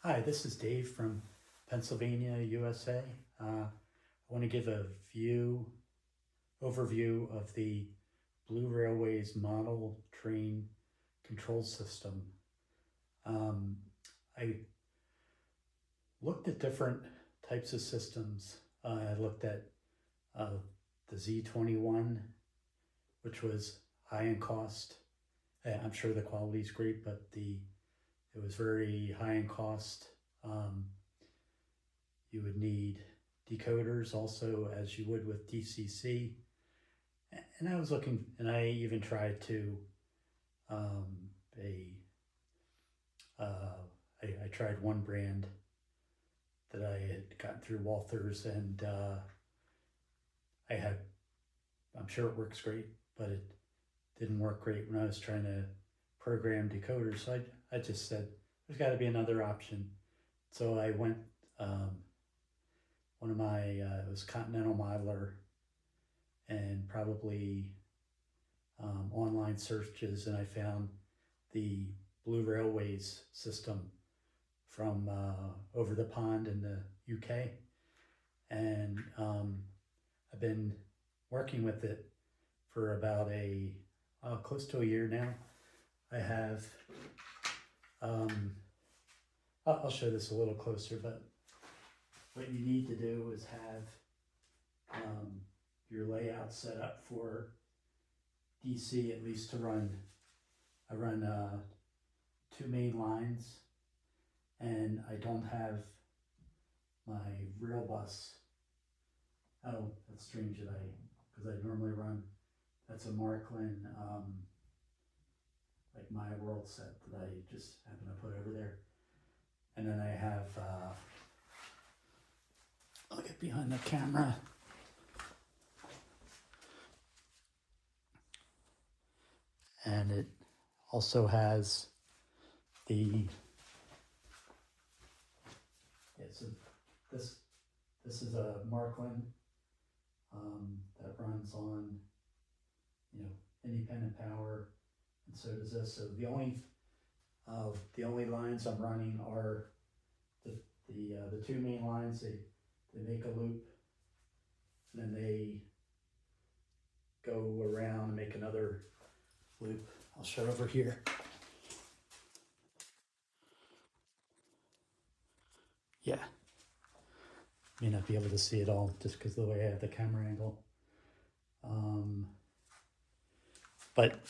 Hi, this is Dave from Pennsylvania, USA. I want to give a overview of the blueRailways model train control system. I looked at different types of systems. I looked at the Z21, which was high in cost. I'm sure the quality is great, but it was very high in cost. You would need decoders also, as you would with DCC. And I was looking, and I even tried to I tried one brand that I had gotten through Walthers, and I'm sure it works great, but it didn't work great when I was trying to program decoders. So I just said, there's got to be another option. So I went, it was Continental Modeler, and probably online searches, and I found the blueRailways system from over the pond in the UK. And I've been working with it for about close to a year now. I have, I'll show this a little closer, but what you need to do is have your layout set up for DC, at least to run. I run 2 main lines, and I don't have my rail bus. Oh, that's strange because I normally run, that's a Marklin, like my world set that I just happen to put over there. And then I have, I'll get behind the camera. And it also has so this is a Marklin that runs on, independent power, and so does this. So the only lines I'm running are the 2 main lines. They make a loop, and then they go around and make another loop. I'll show over here. Yeah, may not be able to see it all just because of the way I have the camera angle. But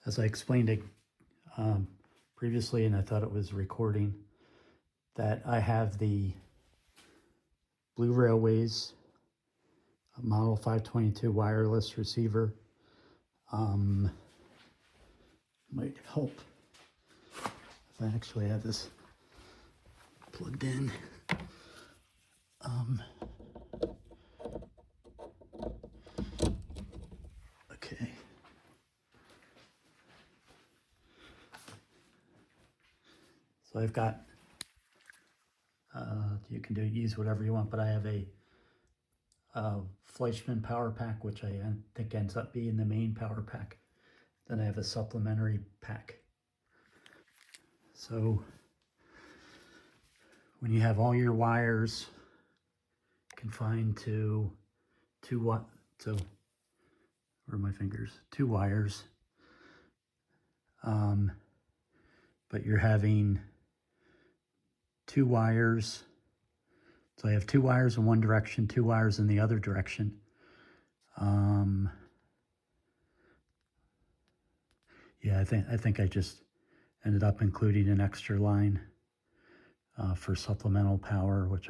as I explained it previously, and I thought it was recording, that I have the blueRailways Model 522 wireless receiver. Might help if I actually have this plugged in. Okay. So I've got, you can use whatever you want, but I have a Fleischmann power pack, which I think ends up being the main power pack. Then I have a supplementary pack. So when you have all your wires confined to where are my fingers? 2 wires. But you're having 2 wires. So I have 2 wires in one direction, 2 wires in the other direction. Yeah, I think I just ended up including an extra line for supplemental power, which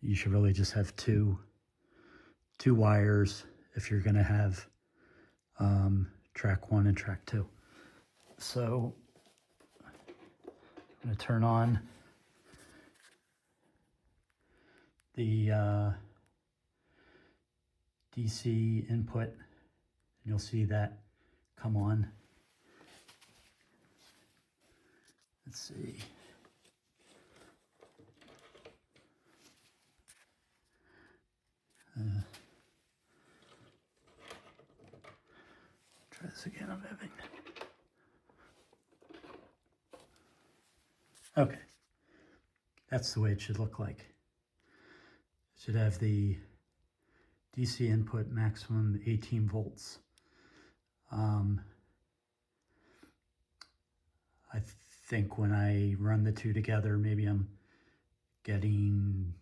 you should really just have two wires if you're going to have track 1 and track 2. So I'm going to turn on the DC input, and you'll see that come on. Let's see. again of having. Okay, that's the way it should look like. It should have the DC input maximum 18 volts. I think when I run the two together, maybe I'm getting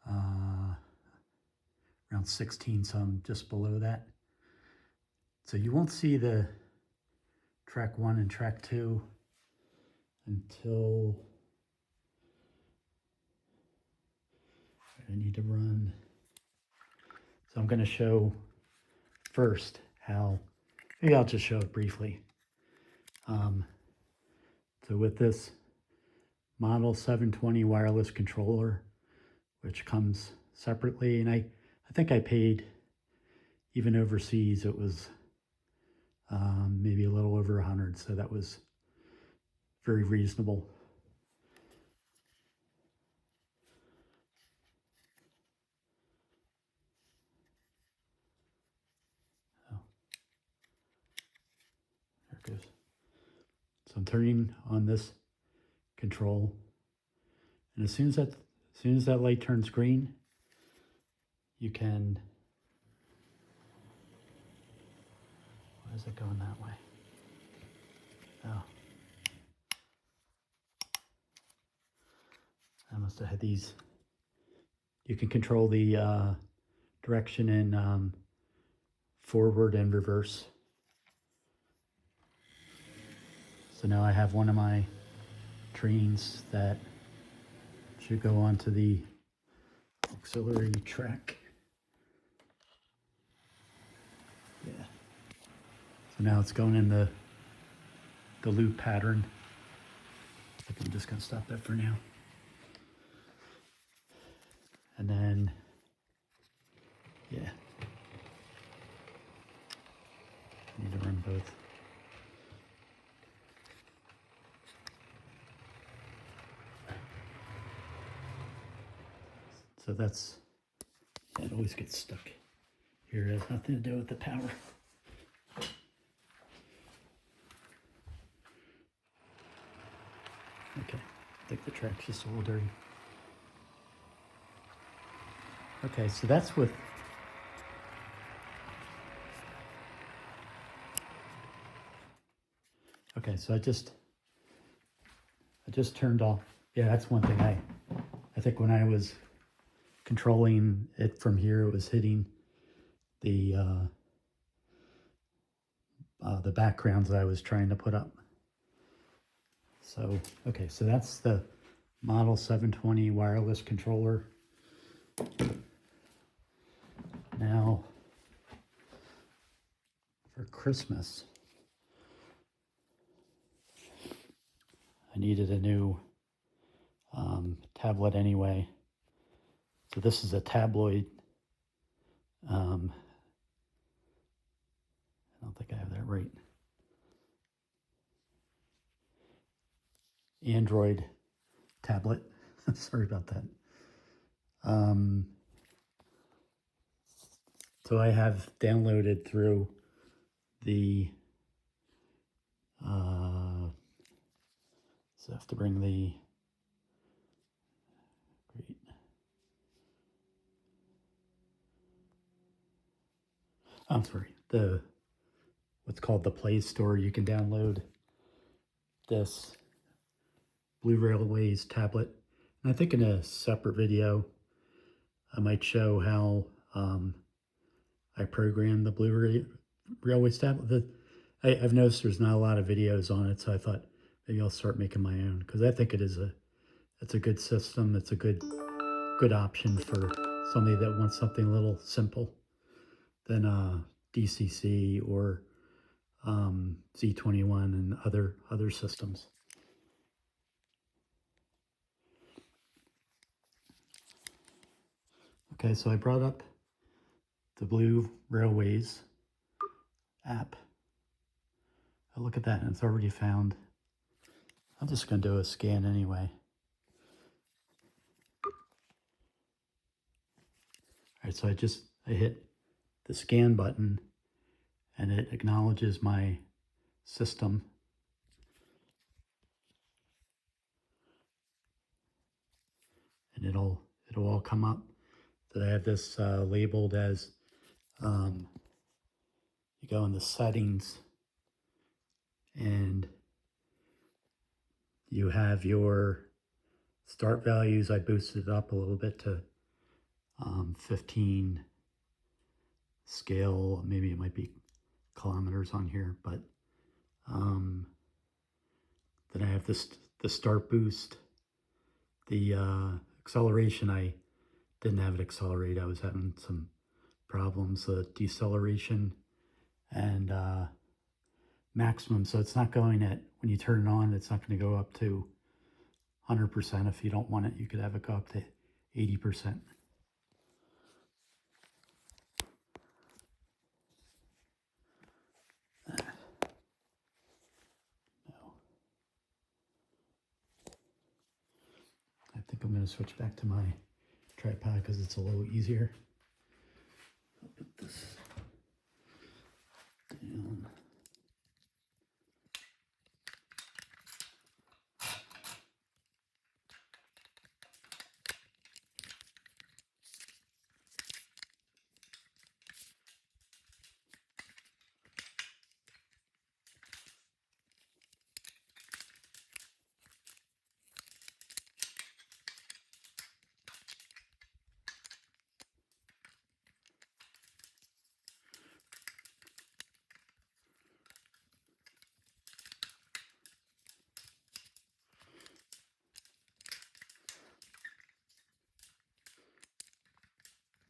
around 16, so I'm just below that. So you won't see the track 1 and track 2 until I need to run. So I'm going to show first how, maybe I'll just show it briefly. So with this Model 720 wireless controller, which comes separately, and I think I paid, even overseas, it was maybe a little over 100, so that was very reasonable. Oh, there it goes. So I'm turning on this control, and as soon as that light turns green, you can. Why is it going that way? Oh, I must have had these. You can control the direction in forward and reverse. So now I have one of my trains that should go onto the auxiliary track. Yeah. So now it's going in the loop pattern. I think I'm just going to stop that for now. And then, yeah, I need to run both. So that's, yeah, it always gets stuck here. It has nothing to do with the power. Okay, I think the track's just a little dirty. Okay, so that's with, okay, so I just turned off. Yeah, that's one thing I think when I was controlling it from here, it was hitting the backgrounds that I was trying to put up. So, okay, so that's the Model 720 wireless controller. Now, for Christmas, I needed a new tablet anyway. So this is a tabloid. I don't think I have that right. Android tablet. Sorry about that. So I have downloaded through the, so I have to bring the, great. I'm sorry, what's called the Play Store. You can download this blueRailways tablet. And I think in a separate video, I might show how I programmed the blueRailways tablet. I've noticed there's not a lot of videos on it, so I thought maybe I'll start making my own, because I think it's a good system. It's a good option for somebody that wants something a little simple than DCC or Z21 and other systems. Okay, so I brought up the blueRailways app. I look at that and it's already found. I'm just going to do a scan anyway. All right, so I hit the scan button, and it acknowledges my system. And it'll all come up that I have this labeled as, you go in the settings and you have your start values. I boosted it up a little bit to 15 scale. Maybe it might be kilometers on here, but then I have this the start boost. The acceleration, I didn't have it accelerate. I was having some problems. The deceleration and maximum. So it's not going at, when you turn it on, it's not going to go up to 100%. If you don't want it, you could have it go up to 80%. I think I'm going to switch back to my tripod because it's a little easier. I'll put this down.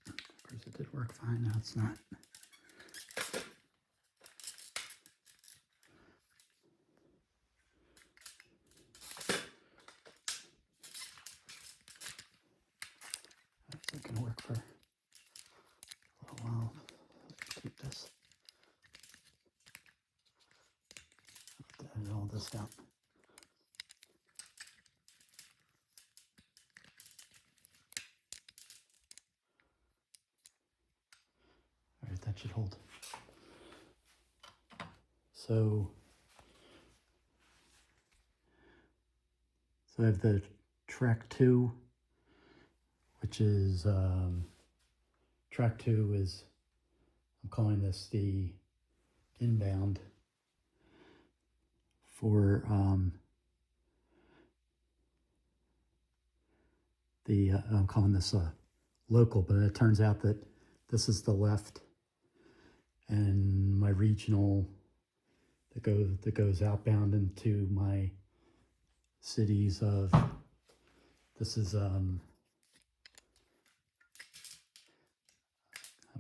Of course, it did work fine. Now it's not. It can work for a little while. Keep this. Edit all this out. All right, that should hold. So I have the track 2, which is track 2 is, I'm calling this the inbound for I'm calling this local, but it turns out that this is the left, and my regional that goes outbound into my cities of, this is I'm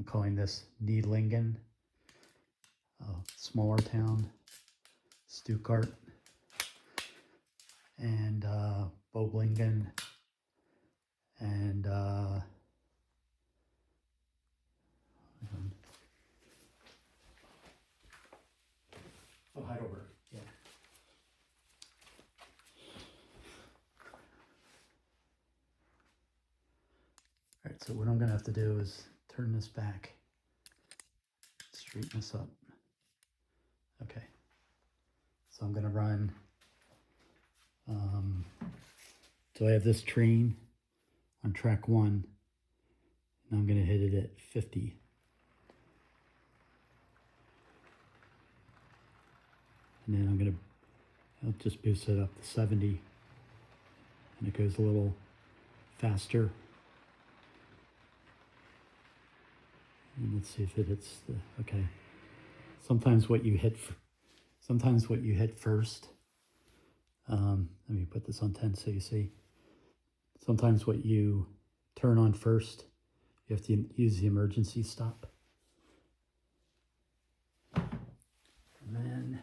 calling this Niedlingen, smaller town, Stuttgart, and Boblingen, and Heidelberg, yeah. All right, so what I'm gonna have to do is turn this back, straighten this up. Okay, so I'm gonna run, so I have this train on track 1, and I'm gonna hit it at 50. And then I'll just boost it up to 70, and it goes a little faster. And let's see if it hits the, okay. Sometimes what you hit first, let me put this on 10 so you see. Sometimes what you turn on first, you have to use the emergency stop. And then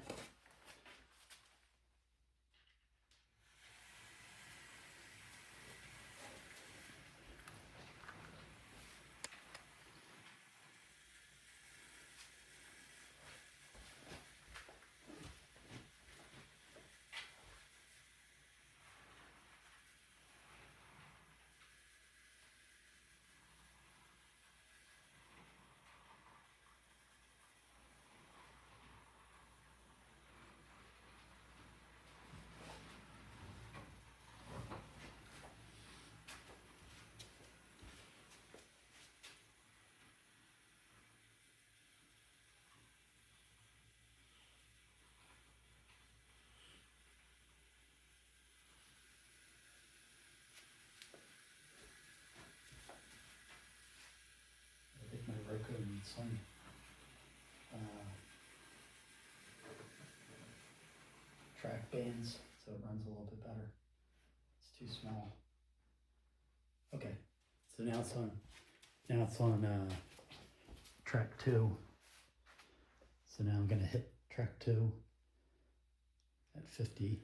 need some track bands so it runs a little bit better. It's too small. Okay, so now it's on track 2. So now I'm gonna hit track 2 at 50.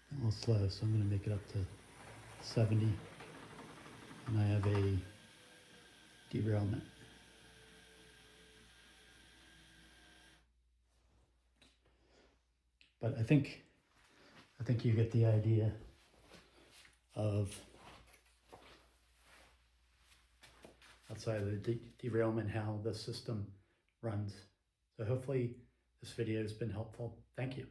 A little slow, so I'm gonna make it up to 70. And I have a derailment. But I think you get the idea of outside of the derailment, how the system runs. So hopefully this video has been helpful. Thank you.